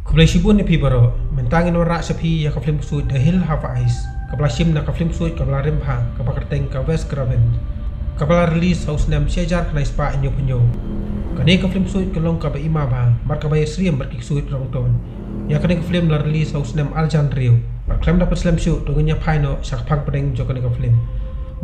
Kublai ni pibaro, mentangin ora sepi ya kaflim suit the hill have ice. Kabla shim na kaflim suit kabla rimha, kapakarteng ka west graven. Kabla release house nam sejar na ispa inyo punyo. Kani kaflim suit kalong ka ba ima ba, mar ka ba yasriem barkik suit rong ton. Ya kani kaflim la release house nam aljan rio. Par klem dapat slam shoot tungnya paino sak pang pedeng jo kani kaflim.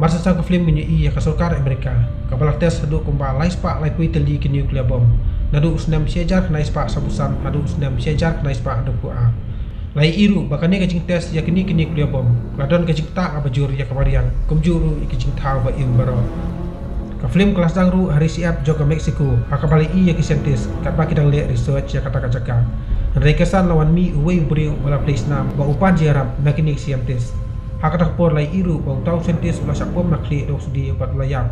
Masa sa kaflim minyo iya ka sarkar Amerika. Kabla tes hadu kumba lai spa lai kuiteli ki nuclear bomb. Nadu usnam sejar na ispa sabusan hadu usnam sejar na ispa adu a lai iru bakane kajing tes ya kini kuliah bom ladon kajing tak abajur ya kamarian kumjuru ikijing tau ba im baro ka film kelas dangru hari siap joka Mexico hakabali i ya kisentis kat ba kidang le research ya kata kajaka rekesan lawan mi uwe brio bala place nam ba upan jiarap nakini siamtis hakata por lai iru ba tau sentis ulah sapom nakli do sudi pat layap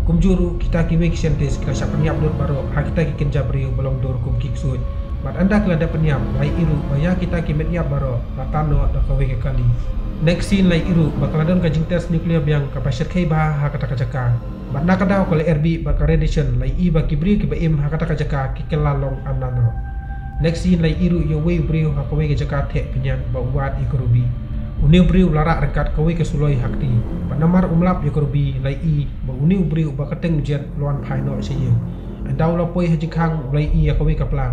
kumjuru kita kiwe kisentis kita siap niap dor baro ha kita kikin jabrio balong dor kum kiksud mat anda kelada peniap lai iru baya kita kimet niap baro latano da kawe ke kali next scene lai iru bakaladon ka jingtes nuclear biang kapasir kai ba ha kata kajaka mat nakadau kole RB baka radiation lai i ba kibri ki ba im ha kata kajaka kikelalong anano next scene lai iru yo we brio ha kawe ke jaka the penyan ba wat ikorubi Uniu beriu larak rekat kawi ke suloi hakti. Panamar umlap ya kerubi lai i ba uniu beriu ba keteng jet luan paino seye. Andau la poi haji khang lai i ya kawi kapla.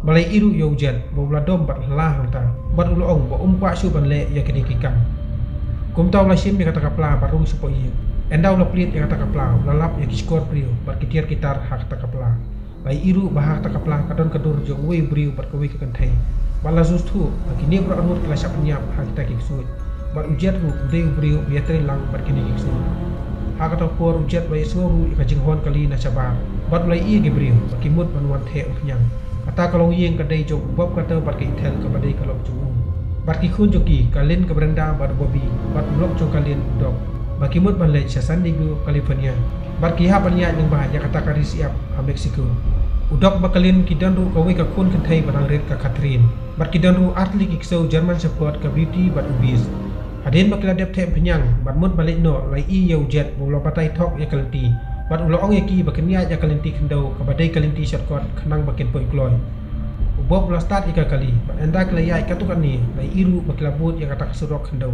Balai iru yo jet ba uladom bat lah hanta. Bat ulong ba kwa su ban le ya kini kikam. Kum tau la sim ya kata kapla baru sepo i. Andau la plit ya kata kapla lalap ya kiskor beriu bat kitiar kitar hak kata kapla. Lai iru ba hak kata kapla kadon kadur jong we beriu bat kawi ke kentai. Bala sustu kini bro anur kelas penyap hak kita kiksud bar ujiat ru uday brio biatri lang bar kini kiksud hak kata por ujiat bai suru ikajing hon kali na sabar bar lai i ge brio bakimut manuan the penyang kata kalau yeng kadai jok bab kata bar ke intel ke badai kalau jung bar ki khun joki kalin ke berenda bar bobi bar blok jok kalin dok bakimut ban le San Diego California bar ki ha panya yang bah ya kata kari siap ha Mexico Udok bakalin kidanru kawe ka kun kentai barang red ka Catherine. Bar kidanru atli kiksau German support ka beauty bat ubis. Hadin bakila dep tem penyang bat mut balik no lai i yau jet bola patai tok ya kalenti. Bat ulo ong yaki bakenia ya kalenti kendau ka badai kalenti shortcut kanang bakin poi kloy. Ubob la start ika kali bat enda klayai katukan ni lai iru bakila but ya kata surok kendau.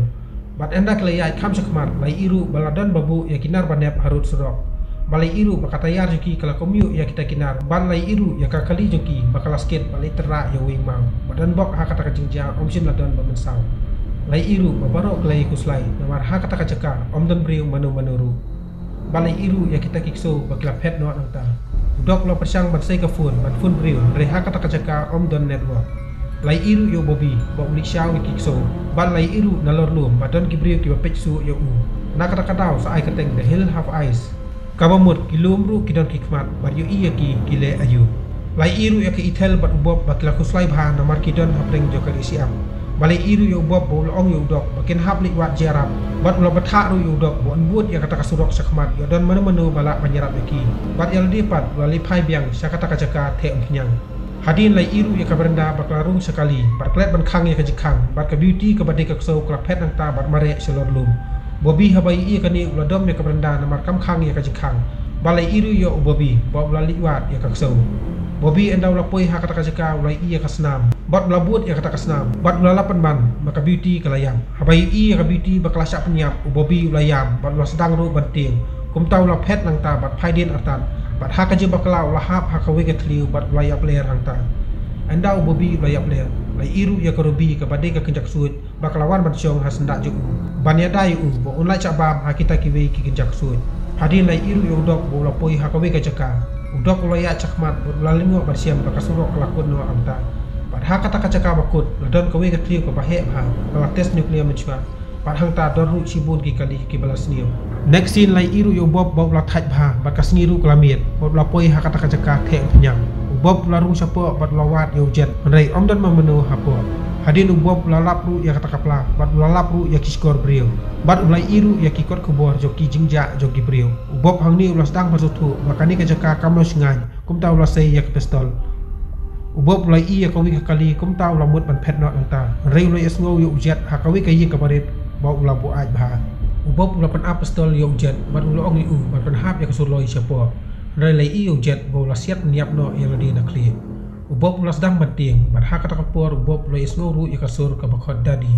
Bat enda klayai kam sakmar lai iru baladan babu ya kinar banep harut surok. Balai iru bakatayar joki kala komyu ya kita kinar balai iru ya kakali joki bakala skate balai terak ya wing mau badan bok ha kata kajingja omsin ladon bamensau lai iru babaro klai kuslai namar ha kata kajaka omdan briu manu manuru balai iru ya kita kikso bakla pet no nangta dok lo persang bansai ka fun ban fun briu re ha kata kajaka omdan network lai iru yo bobi bok li shaw kikso balai iru nalor lum badan kibriu ki bapetsu yo u na kata kadau sa ai kateng the hill have ice Kabamut kilumru kidon kikmat bar yu iya ki kile ayu. Lai iru ya ke itel bat ubob bakila kuslai bha namar kidon hapreng joka isiam. Balai iru ya ubob bol ong yu dok bakin haplik wat jarab. Bat ulo batha ru yu dok bon buat ya kata kasurok sakmat ya don manu balak panjarap yaki. Bat yal dipat lali pai biang sakata kajaka the umnyang. Hadin lai iru ya kabrenda baklarung sekali. Bat klet ban khang ya kajikang. Bat ka beauty ka badai ka ksau klapet nang ta bat mare selor lum. Bobi habai i kani uladom ya kabrenda namar kam khang ya kajikang balai iru yo bobi bob lali wat ya kaksau bobi endau lapoi ha kata kajaka ulai i ya kasnam bot labut ya kata kasnam bot ulalapan ban maka beauty kalayam habai i ya beauty baklasak penyap bobi ulayam bot lo sedang ru banting kum tau la pet nang ta bat phaidin artan bat ha kaje bakla ulahap ha kawe ketliu bat ulayap ler hang ta endau bobi ulayap ler lai iru ya karubi ka badai ka kenjak suit baklawan ban syong ha sendak juk Bania dai bo unlai cabam ha kita kiwe ki kenjak suit hadin lai iru yo dok bo lapoi ha kawe ka jaka udok lo ya cakmat bo lalingo barsiam baka surok lakun no amta pad ha kata kacaka bakut ladon kawe ka triu ka bahe ha bala test nuclear menchua pad hang ta doru sibun ki kali ki balas niu next scene lai iru yo bob bo la thaj bha baka sngiru klamit bo lapoi ha kata kacaka the penyang bob laru sapo bad lawat yo jet rei omdan mamenu hapo Hadin ubob lalap ru ya kata kapla, bat lalap ru ya kiskor brio, bat ulai iru ya kikot kubor joki jingja joki brio. Ubob hang ni ulas dang bersutu, makani kejaka kamos ngai, kum tau ulas say ya ke pistol. Ubob ulai i ya kawi kali, kum tau lamut ban pet not nanta. Rei ulai esngo yo ujet, hakawi kayi kabarit, bau ulah bu aj bah. Ubob ulah pan up pistol yo ujet, bat ulah ong yu, bat pan hap ya kesurloi siapa. Rei lai i yo ujet, bau ulah siap niap no ya ladi nakli. Ubob ulas dang banting bat ha kata kapor ubob lo isnoru ya kasur ka bakhod dadi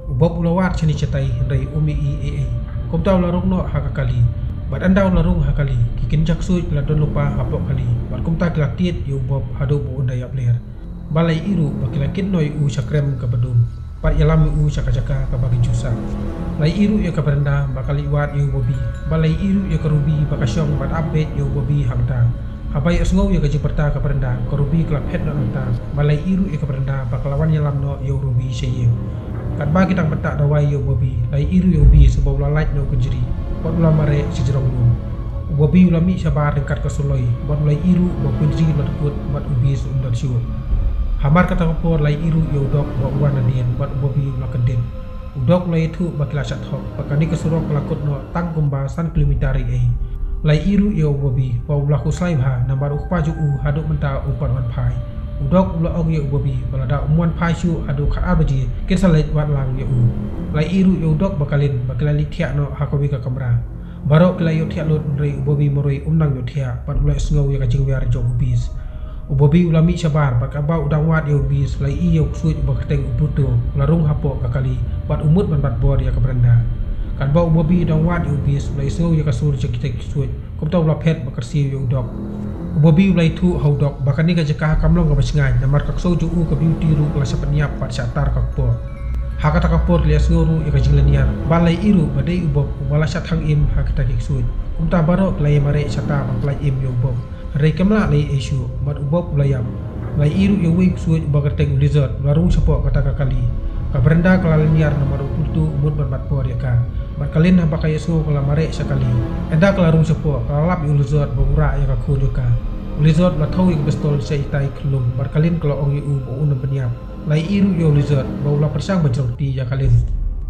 ubob ulo war chani chatai rei umi i kom taw la rungno ha ka kali bat andaw la rung ha kali kikin jaksui la don lupa hapok kali bat kom ta kla tiet yu ubob hadu bu unda ya bler balai iru bakila kitnoi u chakrem ka badum pat yalam u chaka-chaka ka bagi jusa lai iru ya ka berenda bakali wat yu bobi balai iru ya ka rubi bakasyong bat update yu bobi hamta Habai asngau ya gaji perta ka berenda korubi klap head no anta balai iru ya ka berenda bakalawan yalam no yo rubi seye kat bagi tang petak dawai yo bobi lai iru yo bi sebab lalait no kejeri pot ula mare sejrong no bobi ulami sabar ringkat ka suloi bot lai iru bo kunjri lo tekut bat ubi sundan siu hamar kata kapor lai iru yo dok bo wana dien bat bobi ula keden udok lai thu bakila chat hok bakani ka surok lakut no tang kumba san kilometari lai iru yo bobi wa ulaku slaibha nambar ukpaju u haduk menta upan wan pai udok ula og yo bobi balada umuan pai shu haduk khat abaji kesalet wat lang yo lai iru yo dok bakalin bakalali thia no hakobi ka kamra barok kila yo thia lot rei bobi moroi umnang yo thia pat ula sngow ya kajing wer jo bis bobi ulami sabar bakaba udang wat yo bis lai i yo suit bakateng uputo larung hapo kakali pat umut ban bat bor ya kabranda kan bau bobi dang wat yu bis lai so ya kasur cekitek suit kom taw la phet bakarsi yu dok bobi lai thu hau dok bakani ka jaka kamlong ka basngai namar kak so ju ka beauty ru kala sapanyap pat satar kak po hakata ka por lias ngoru ya ka jinglaniar balai iru badai ubob bala sat hang im hakata ki suit kom ta baro lai mare sata baklai im yu bob rei kamla lai isu mat ubob layam lai iru yu wi suit bakarteng lizard larung sapo kata ka kali ka berenda kelalaniar nomor 20 umut bermat por ya ka Barkalin hamba kaya so kala mare sekali. Enda kelarung sepo kalap yu lizard bangura ya ka khujuka. Lizard la thau yu bestol sei tai klum barkalin kala ong yu bo un beniap. Lai iru yu lizard bau la persang bajrong ti ya kalin.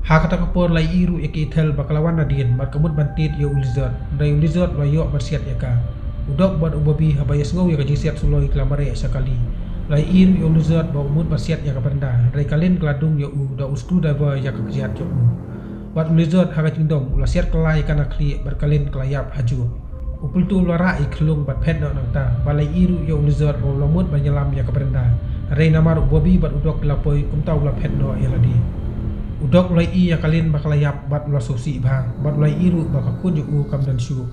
Ha kata kapor lai iru iki ithel bakalawan nadien barkamut bantit yu lizard. Dai lizard wa yo bersiat ya ka. Udok bat ubabi haba yasngau ya ka jisiat suloi kala mare sekali. Lai iru yu lizard bau mut bersiat ya ka benda. Dai kalin keladung yu da usku dava ya ka kiat yu. Wat lizard haga jingdom ula siat kelai kana kli berkalin kelayap haju upul tu lara iklung bat pet no nangta balai iru yo lizard bo lamut banyalam ya kabrenda rei namar bobi bat udok lapoi kumta ula pet no ya ladi udok ulai i ya kalin bakalayap bat ula sosi bang bat ulai iru bakakun yu kam dan syu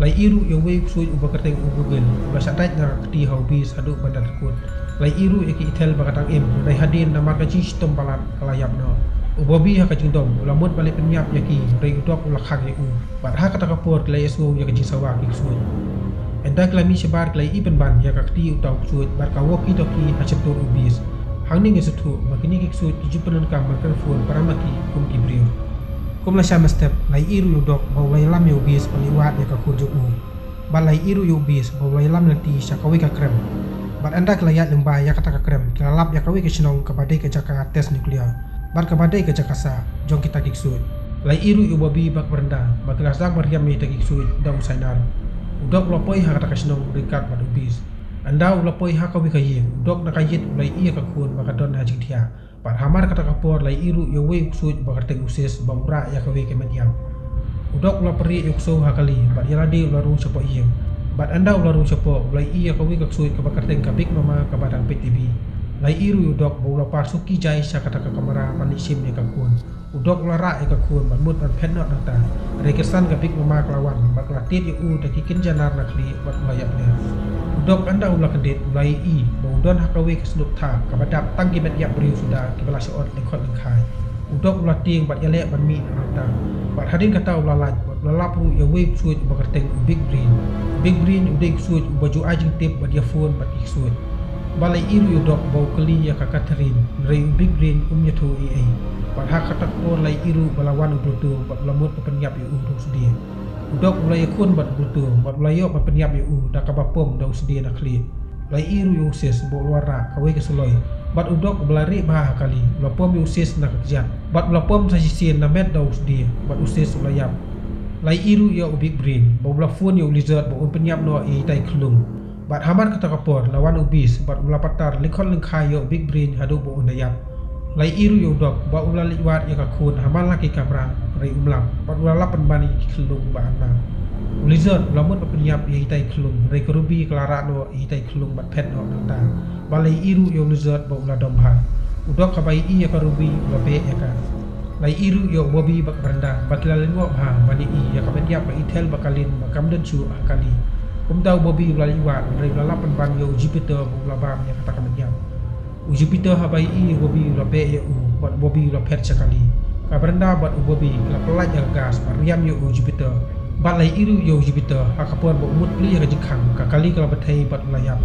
lai iru yo we sui ubakateng ubugel ula satait na kti haubis hadu bandat kun lai iru iki itel bakatang im dai hadin namar kaji stom balat kelayap no Ubobi haka jingdom ulamut balik penyap yaki rei udok ula khag yu bat ha kata kapor klai esgo ya kaji sawa ki suit enda klami sebar klai ipen ban ya kakti utau suit bar kawok itoki hacetur ubis hangning esutu makini ki suit ki jupenon kam makan fun paramaki kum kibrio kum la shama step lai iru udok bau lai lam yu ubis paliwat ya kakun juku balai iru yu ubis bau lai lam nanti syakawi ka krem bat enda klayat lembah ya kata ka krem klalap ya kawi ke sinong kabadai ke jaka tes nuklear Barka badai ke jakasa jong kita kiksud lai iru yu bobi bak berenda bakilas dak mariam mi ta kiksud dau sainar udok lopoi ha kata kasnong rikat bad ubis anda ulopoi ha kawi kayi udok na kayit lai iya ka kun bakadon ha jingthia par hamar kata kapor lai iru yu we ksud bakateng usis bamura ya kawi ke mediam udok uloperi yu kso ha kali bad yaladi ularu sepo iya bad anda ularu sepo lai iya kawi ka ksud ka bakateng ka big mama ka badang PTB lai iru udok bola parsuki jai sakata ka kamera manisim ya kakun udok lara ya kakun manmut ban phenno nata rekesan ka pik mama kelawan baklatit yu da kikin janar nakli bat layak le udok anda ulah kedit ulai i bawdon hakawe kesnuk tha ka badap tangki bet yak beriu sudah kibala seot lekot lengkai udok ulah ting bat yalek ban mi nata bat hadin kata ulah laj bat lalapru ya we suit bakarteng big green udek suit baju ajing tip bat ya phone bat iksuit balai iru udok bau keli ya kakatrin rei big green yathu ai bat ha katak por lai iru balawan ubrutu bat lamut penyap yu urus dia udok ulai kun bat ubrutu bat ulai yo penyap yu da kabapom da usdia nakli lai iru yu ses bo luara kawe keseloi bat udok belari bah kali lapom yu ses nak kejat bat lapom sajisin na met da usdia bat uses ulayap lai iru ya big green bau blafun yu lizard bo penyap no i tai klung bat hamar kata kapor lawan ubis bat ula patar likon lengkai yo big brain hadu bo undayap lai iru yo dok ba ula liwat ya kakun hamal laki kamera rei umlam bat ula lapan bani kelung ba anna Lizard lamun penyap ye hitai klung reka ruby kelara no hitai klung bat pet no nanta balai iru yo lizard ba ula domha udok ka bai i ka ruby ula be ya ka lai iru yo bobi bak beranda bakila lengo ha bani i ya ka penyap ba itel bakalin makam dan chu akali kumtau bobi ula liwa re ula lapan ban yo Jupiter ba ula bam ya kata penyap Jupiter ha bai i bobi ula be ya bat bobi ula pet sekali ka beranda bat bobi la pelaj ya gas mariam yo Jupiter Balai iru yo Jupiter akapuan bo umut li ya jikang kakali kala batai bat layap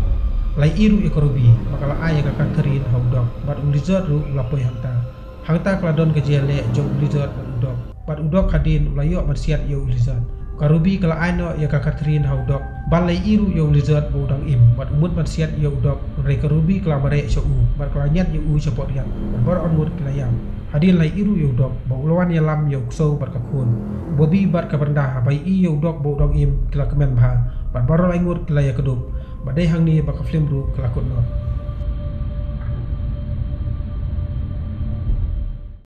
lai iru ya korubi makala ay ka Catherine haudok bat lizard ru lapoi hangta kladon ke jele jong lizard udok bat udok kadin ulayo bersiat yo lizard karubi kala ayno ya ka Catherine haudok balai iru yo lizard bo udang im bat umut bersiat yo udok re karubi kala bare so bat kala nyat yo sepot riat bar on mut kelayam Hadin lai iru yo dok ba ulawan ya lam yo so bar kakun bobi bar ka benda bai i yo dok bo dong im kila kemen bha bar baro lai ngur kila ya kedup badai hang ni ba ka film ru kila kun no